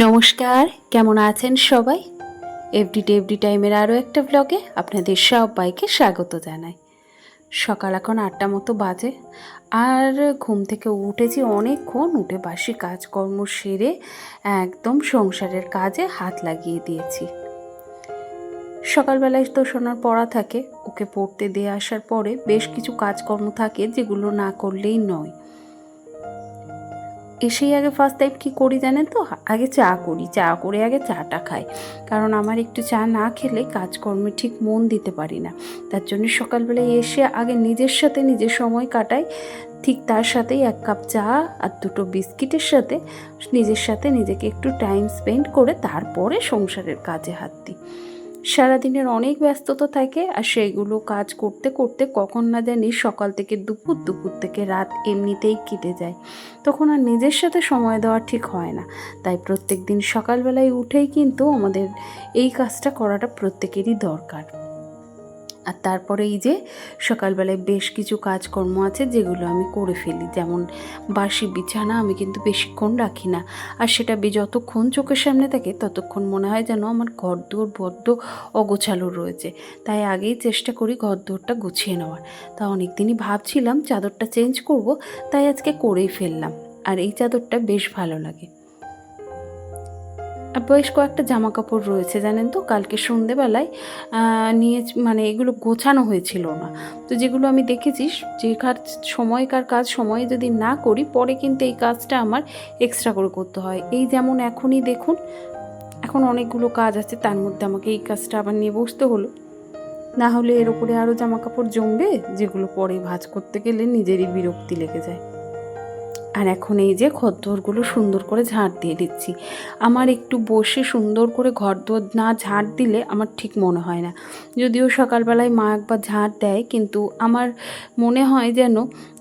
নমস্কার, কেমন আছেন সবাই? এভরি টাইমের আরও একটা ব্লগে আপনাদের সবাইকে স্বাগত জানাই। সকাল এখন ৮টা মতো বাজে, আর ঘুম থেকে উঠেছি অনেকক্ষণ। উঠে বাসি কাজকর্ম সেরে একদম সংসারের কাজে হাত লাগিয়ে দিয়েছি। সকালবেলায় তো সোনার পড়া থাকে, ওকে পড়তে দিয়ে আসার পরে বেশ কিছু কাজকর্ম থাকে যেগুলো না করলেই নয়। এসেই আগে ফার্স্ট টাইম কী করি জানেন তো, আগে চা করি, চা করে আগে চাটা খাই। কারণ আমার একটু চা না খেলে কাজকর্মে ঠিক মন দিতে পারি না। তার জন্য সকালবেলায় এসে আগে নিজের সাথে নিজের সময় কাটাই, ঠিক তার সাথেই 1 কাপ চা আর 2টো বিস্কিটের সাথে নিজের সাথে নিজেকে একটু টাইম স্পেন্ড করে তারপরে সংসারের কাজে হাত দিই। সারাদিনের অনেক ব্যস্ততা থাকে, আর সেইগুলো কাজ করতে করতে কখন না জানি সকাল থেকে দুপুর, দুপুর থেকে রাত এমনিতেই কেটে যায়। তখন আর নিজের সাথে সময় দেওয়া ঠিক হয় না। তাই প্রত্যেক দিন সকালবেলায় উঠেই কিন্তু আমাদের এই কাজটা করাটা প্রত্যেকেরই দরকার। আর তারপরে এই যে সকালবেলায় বেশ কিছু কাজকর্ম আছে যেগুলো আমি করে ফেলি, যেমন বাসি বিছানা আমি কিন্তু বেশিক্ষণ রাখি না। আর সেটা যতক্ষণ চোখের সামনে থাকে ততক্ষণ মনে হয় যেন আমার ঘরদোর বড্ড অগোছালো রয়েছে। তাই আগেই চেষ্টা করি ঘরদোরটা গুছিয়ে নেওয়ার। তা অনেক দিনই ভাবছিলাম চাদরটা চেঞ্জ করব, তাই আজকে করেই ফেললাম। আর এই চাদরটা বেশ ভালো লাগে। আর বেশ কয়েকটা জামা কাপড় রয়েছে জানেন তো, কালকে সন্ধেবেলায় নিয়ে এগুলো গোছানো হয়েছিল না। তো যেগুলো আমি দেখেছি যে সময়কার কাজ সময়ে যদি না করি পরে কিন্তু এই কাজটা আমার এক্সট্রা করে করতে হয়। এই যেমন এখনই দেখুন, এখন অনেকগুলো কাজ আছে, তার মধ্যে আমাকে এই কাজটা আবার নিয়ে বসতে হলো। না হলে এর উপরে আরও জামা কাপড় জমবে, যেগুলো পরে ভাঁজ করতে গেলে নিজেরই বিরক্তি লেগে যায়। আর এখন এই যে ঘরদোরগুলো সুন্দর করে ঝাঁট দিয়ে দিচ্ছি। আমার একটু বসে সুন্দর করে ঘরদোর না ঝাঁট দিলে আমার ঠিক মনে হয় না। যদিও সকালবেলায় মা একবার ঝাঁট দেয়, কিন্তু আমার মনে হয় যেন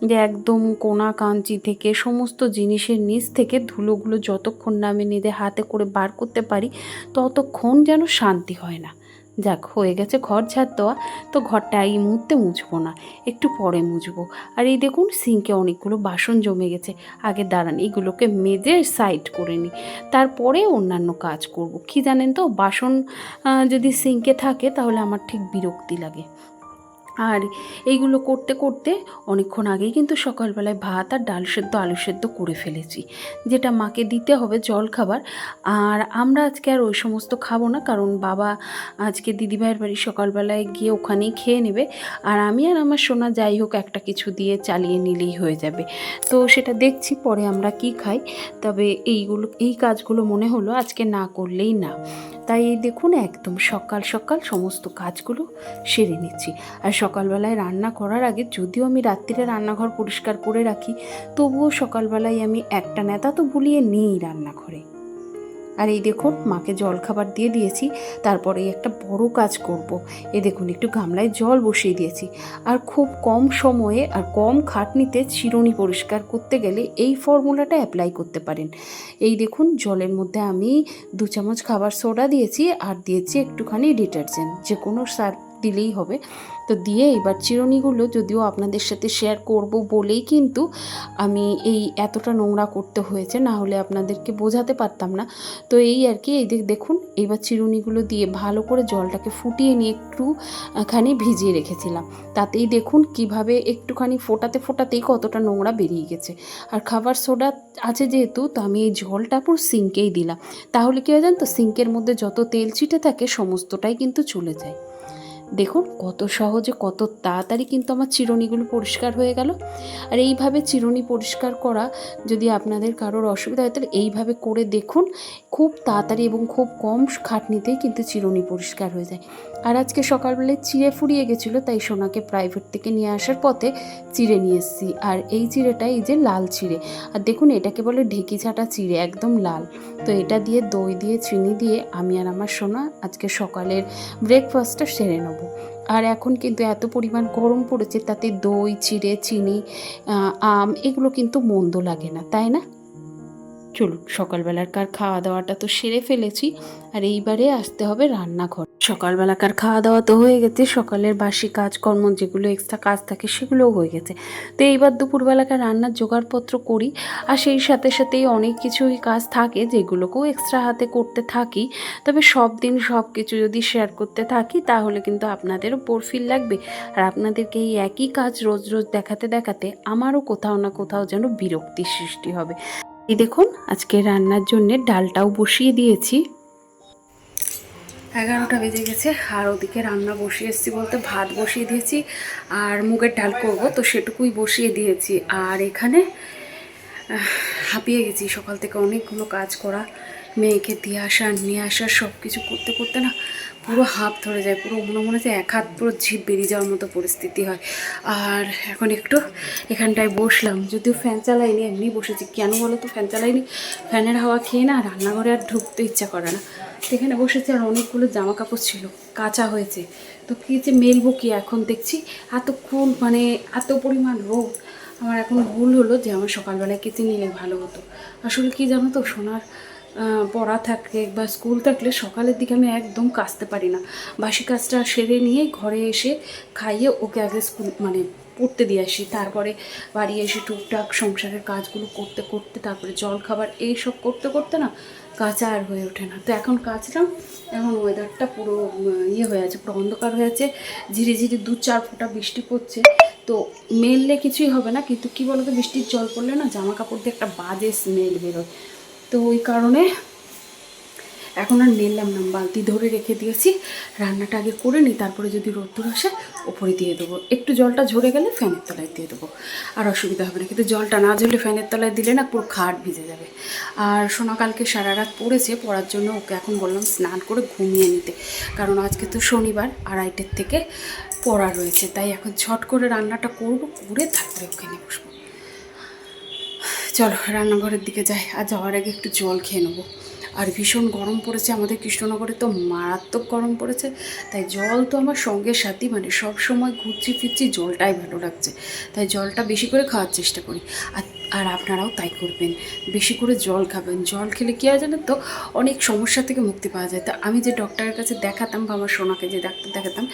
যে একদম কোনা কাঞ্চি থেকে সমস্ত জিনিসের নিচ থেকে ধুলোগুলো যতক্ষণ না আমি নিজে হাতে করে বার করতে পারি ততক্ষণ যেন শান্তি হয় না। যাক, হয়ে গেছে ঘর ঝাড় দেওয়া, তো ঘরটা এই মুহূর্তে মুছবো না, একটু পরে মুছবো। আর এই দেখুন সিঙ্কে অনেকগুলো বাসন জমে গেছে। আগে দাঁড়ান এগুলোকে মেজে সাইড করে নিই, তারপরে অন্যান্য কাজ করব। কি জানেন তো, বাসন যদি সিঙ্কে থাকে তাহলে আমার ঠিক বিরক্তি লাগে। আর এইগুলো করতে করতে অনেকক্ষণ আগেই কিন্তু সকালবেলায় ভাত আর ডাল সেদ্ধ আলু সেদ্ধ করে ফেলেছি, যেটা মাকে দিতে হবে জলখাবার। আর আমরা আজকে আর ওই সমস্ত খাবো না, কারণ বাবা আজকে দিদিভাইয়ের বাড়ি সকালবেলায় গিয়ে ওখানেই খেয়ে নেবে। আর আমি আর আমার সোনা যাই হোক একটা কিছু দিয়ে চালিয়ে নিলেই হয়ে যাবে। তো সেটা দেখছি পরে আমরা কি খাই। তবে এই কাজগুলো মনে হলো আজকে না করলেই না। তাই এই দেখুন একদম সকাল সকাল সমস্ত কাজগুলো সেরে নিচ্ছি। আর সকালবেলায় রান্না করার আগে যদিও আমি রাত্রিরে রান্নাঘর পরিষ্কার করে রাখি, তবুও সকালবেলায় আমি একটা নেতা তো ভুলিয়ে নিই রান্নাঘরে। আর এই দেখুন মাকে জলখাবার দিয়ে দিয়েছি, তারপরে একটা বড় কাজ করব। এই দেখুন একটু গামলায় জল বসিয়ে দিয়েছি। আর খুব কম সময়ে আর কম খাটনিতে চিরুনি পরিষ্কার করতে গেলে এই ফর্মুলাটা অ্যাপ্লাই করতে পারেন। এই দেখুন জলের মধ্যে আমি 2 চামচ খাবার সোডা দিয়েছি, আর দিয়েছি একটুখানি ডিটারজেন্ট, যে কোনো সার্ফ দিলেই হবে। তো দিয়ে এবার চিরুনিগুলো যদিও আপনাদের সাথে শেয়ার করব বলেই কিন্তু আমি এই এতটা নোংরা করতে হয়েছে, না হলে আপনাদেরকে বোঝাতে পারতাম না। তো এই আর কি, এই দেখুন এবার চিরুনিগুলো দিয়ে ভালো করে জলটাকে ফুটিয়ে নিয়ে একটুখানি ভিজিয়ে রেখেছিলাম। তাতেই দেখুন কিভাবে একটুখানি ফোটাতে ফোটাতেই কতটা নোংরা বেরিয়ে গেছে। আর খাবার সোডা আছে যেহেতু, তো আমি এই জলটা পুরো সিঙ্কেই দিলাম। তাহলে কী হয় জানেন তো, সিঙ্কের মধ্যে যত তেল ছিটে থাকে সমস্তটাই কিন্তু চলে যায়। দেখুন কত সহজে কত তাড়াতাড়ি কিন্তু আমার চিরুনিগুলো পরিষ্কার হয়ে গেল। আর এইভাবে চিরুনি পরিষ্কার করা যদি আপনাদের কারোর অসুবিধা হয় তাহলে এইভাবে করে দেখুন, খুব তাড়াতাড়ি এবং খুব কম খাটনিতেই কিন্তু চিরুনি পরিষ্কার হয়ে যায়। আর আজকে সকালবেলায় চিড়ে ফুরিয়ে গেছিলো, তাই সোনাকে প্রাইভেট থেকে নিয়ে আসার পথে চিড়ে নিয়ে এসেছি। আর এই চিড়েটা এই যে লাল চিড়ে, আর দেখুন এটাকে বলে ঢেকি ছাটা চিড়ে, একদম লাল। তো এটা দিয়ে দই দিয়ে চিনি দিয়ে আমি আর আমার সোনা আজকে সকালের ব্রেকফাস্টটা সেরে নেব। আর এখন কিন্তু এত পরিমাণ গরম পড়েছে, তাতে দই চিড়ে চিনি আম এগুলো কিন্তু মন্দ লাগে না, তাই না? চলুন সকালবেলার খাওয়া দাওয়াটা তো সেরে ফেলেছি, আর এইবারে আসতে হবে রান্নাঘর। সকালবেলাকার খাওয়া দাওয়া তো হয়ে গেছে, সকালের বাসি কাজকর্ম যেগুলো এক্সট্রা কাজ থাকে সেগুলোও হয়ে গেছে। তো এইবার দুপুরবেলাকার রান্নার জোগাড়পত্র করি, আর সেই সাথে সাথেই অনেক কিছুই কাজ থাকে যেগুলোকেও এক্সট্রা হাতে করতে থাকি। তবে সব দিন সব কিছু যদি শেয়ার করতে থাকি তাহলে কিন্তু আপনাদেরও বোর ফিল লাগবে, আর আপনাদেরকে এই একই কাজ রোজ রোজ দেখাতে দেখাতে আমারও কোথাও না কোথাও যেন বিরক্তির সৃষ্টি হবে। এই দেখুন আজকে রান্নার জন্যে ডালটাও বসিয়ে দিয়েছি। 11টা বেজে গেছে, আর ওদিকে রান্না বসিয়ে এসেছি বলতে ভাত বসিয়ে দিয়েছি, আর মুগের ডাল করব তো সেটুকুই বসিয়ে দিয়েছি। আর এখানে হাঁপিয়ে গেছি, সকাল থেকে অনেকগুলো কাজ করা, মেয়েকে দিয়ে আসা নিয়ে আসা সব কিছু করতে করতে না পুরো হাঁপ ধরে যায়, পুরো মনে হচ্ছে এক হাত পুরো ঝিপ বেরিয়ে যাওয়ার মতো পরিস্থিতি হয়। আর এখন একটু এখানটায় বসলাম, যদিও ফ্যান চালাইনি, এমনি বসেছি। কেন বলো তো ফ্যান চালাইনি? ফ্যানের হাওয়া খেয়ে না রান্নাঘরে আর ঢুকতে ইচ্ছা করে না। এখানে বসেছি, আর অনেকগুলো জামা কাপড় ছিল কাঁচা হয়েছে, তো কী যে মেলবো কি এখন দেখছি এতক্ষণ মানে এত পরিমাণ রোদ। আমার এখন ভুল হলো যে আমার সকালবেলায় কেচে নিলে ভালো হতো। আসলে কি জানো তো, সোনার পড়া থাকলে বা স্কুল থাকলে সকালের দিকে আমি একদম কাচতে পারি না। বাসি কাজটা সেরে নিয়ে ঘরে এসে খাইয়ে ওকে আগে স্কুল মানে পড়তে দিয়ে আসি, তারপরে বাড়ি এসে টুকটাক সংসারের কাজগুলো করতে করতে তারপরে জল খাবার এইসব করতে করতে না কাঁচা আর হয়ে ওঠে না। তো এখন কাচলাম, এখন ওয়েদারটা পুরো হয়ে আছে, পুরো অন্ধকার হয়ে আছে, ঝিরি ঝিরি 2-4 ফোঁটা বৃষ্টি পড়ছে। তো মেললে কিছুই হবে না, কিন্তু কী বলতো বৃষ্টির জল পড়লে না জামা কাপড় দিয়ে একটা বাজে স্মেল বেরোয়। তো ওই কারণে এখন আর মেললাম না, বালতি ধরে রেখে দিয়েছি। রান্নাটা আগে করে নিই, তারপরে যদি রোদ্দুর আসে ওপরে দিয়ে দেবো, একটু জলটা ঝরে গেলে ফ্যানের তলায় দিয়ে দেবো, আর অসুবিধা হবে না। কিন্তু জলটা না ঝরলে ফ্যানের তলায় দিলে না পুরো খাট ভিজে যাবে। আর সোনা কালকে সারা রাত পড়েছে, পড়ার জন্য ওকে এখন বললাম স্নান করে ঘুমিয়ে নিতে, কারণ আজকে তো শনিবার 2:30 থেকে পড়া রয়েছে। তাই এখন ঝট করে রান্নাটা করবো, করে তারপরে ওকে নিয়ে বসবো। চলো রান্নাঘরের দিকে যাই, আর যাওয়ার আগে একটু জল খেয়ে নেবো। আর ভীষণ গরম পড়েছে আমাদের কৃষ্ণনগরে, তো মারাত্মক গরম পড়েছে। তাই জল তো আমার সঙ্গে সাথী, মানে সব সময় ঘুরছি ফিরছি, জলটাই ভালো লাগছে, তাই জলটা বেশি করে খাওয়ার চেষ্টা করি। আর আর আপনারাও তাই করবেন, বেশি করে জল খাবেন। জল খেলে কী হয় জানেন তো, অনেক সমস্যা থেকে মুক্তি পাওয়া যায়। তো আমি যে ডক্টরের কাছে দেখাতাম বা আমার সোনাকে যে ডাক্তার দেখাতাম,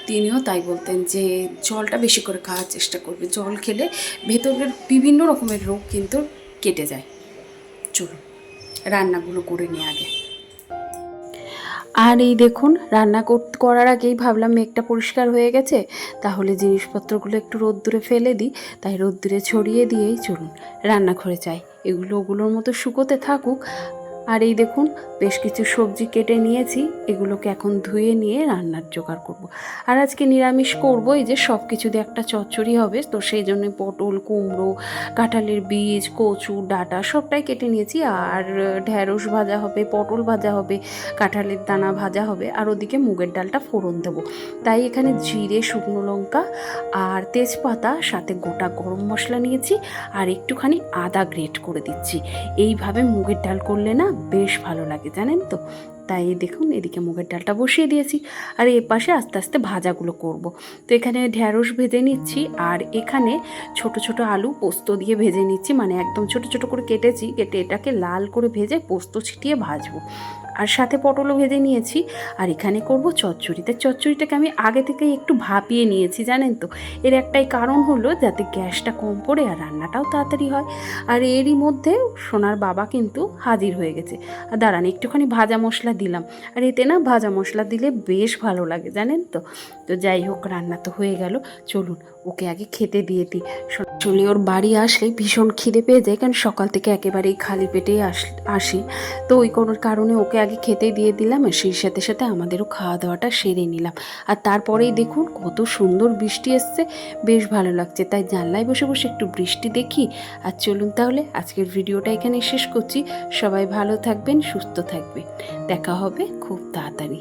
তিনিও তাই বলতেন যে জলটা বেশি করে খাওয়ার চেষ্টা করবে। জল খেলে ভেতরের বিভিন্ন রকমের রোগ কিন্তু কেটে যায়। চলুন রান্নাগুলো করে নিই আগে। আর এই দেখুন রান্না করার আগেই ভাবলাম মেঘটা পরিষ্কার হয়ে গেছে, তাহলে জিনিসপত্রগুলো একটু রোদ্দুরে ফেলে দিই। তাই রোদ্দুরে ছড়িয়ে দিয়েই চলুন রান্নাঘরে যাই, এগুলো ওগুলোর মতো শুকোতে থাকুক। আর এই দেখুন বেশ কিছু সবজি কেটে নিয়েছি, এগুলোকে এখন ধুয়ে নিয়ে রান্নার জোগাড় করব। আর আজকে নিরামিষ করব, এই যে সব কিছু দিয়ে একটা চচ্চড়ি হবে, তো সেই জন্য পটল, কুমড়ো, কাঁঠালের বীজ, কচু ডাঁটা সবটাই কেটে নিয়েছি। আর ঢ্যাঁড়স ভাজা হবে, পটল ভাজা হবে, কাঁঠালের দানা ভাজা হবে, আর ওদিকে মুগের ডালটা ফোড়ন দেবো। তাই এখানে জিরে, শুকনো লঙ্কা আর তেজপাতা, সাথে গোটা গরম মশলা নিয়েছি, আর একটুখানি আদা গ্রেট করে দিচ্ছি। এইভাবে মুগের ডাল করলে না বেশ ভালো লাগে জানেন তো। তাই দেখুন এদিকে মুগের ডালটা বসিয়ে দিয়েছি, আর এর পাশে আস্তে আস্তে ভাজাগুলো করব। তো এখানে ঢ্যাঁড়স ভেজে নিচ্ছি, আর এখানে ছোট ছোট আলু পোস্ত দিয়ে ভেজে নিচ্ছি, মানে একদম ছোট ছোট করে কেটেছি, কেটে এটাকে লাল করে ভেজে পোস্ত ছিটিয়ে ভাজবো। আর সাথে পটলও ভেজে নিয়েছি। আর এখানে করব চচ্চড়িতে, চচ্চড়িটাকে আমি আগে থেকেই একটু ভাপিয়ে নিয়েছি জানেন তো। এর একটাই কারণ হলো যাতে গ্যাসটা কম পড়ে আর রান্নাটাও তাড়াতাড়ি হয়। আর এরই মধ্যে সোনার বাবা কিন্তু হাজির হয়ে গেছে। আর দাঁড়ান একটুখানি ভাজা মশলা দিলাম, আর এতে না ভাজা মশলা দিলে বেশ ভালো লাগে জানেন তো। তো যাই হোক রান্না তো হয়ে গেল, চলুন ওকে আগে খেতে দিয়ে দিই। চলে ওর বাড়ি আসলে ভীষণ খিদে পেয়ে যায়, কারণ সকাল থেকে একেবারেই খালি পেটেই আসি। তো ওই কোনো কারণে ওকে আগে খেতে দিয়ে দিলাম, আর সেই সাথে সাথে আমাদেরও খাওয়া দাওয়াটা সেরে নিলাম। আর তারপরেই দেখুন কত সুন্দর বৃষ্টি এসছে, বেশ ভালো লাগছে। তাই জানলায় বসে বসে একটু বৃষ্টি দেখি। আর চলুন তাহলে আজকের ভিডিওটা এখানে শেষ করছি। সবাই ভালো থাকবেন, সুস্থ থাকবেন, দেখা হবে খুব তাড়াতাড়ি।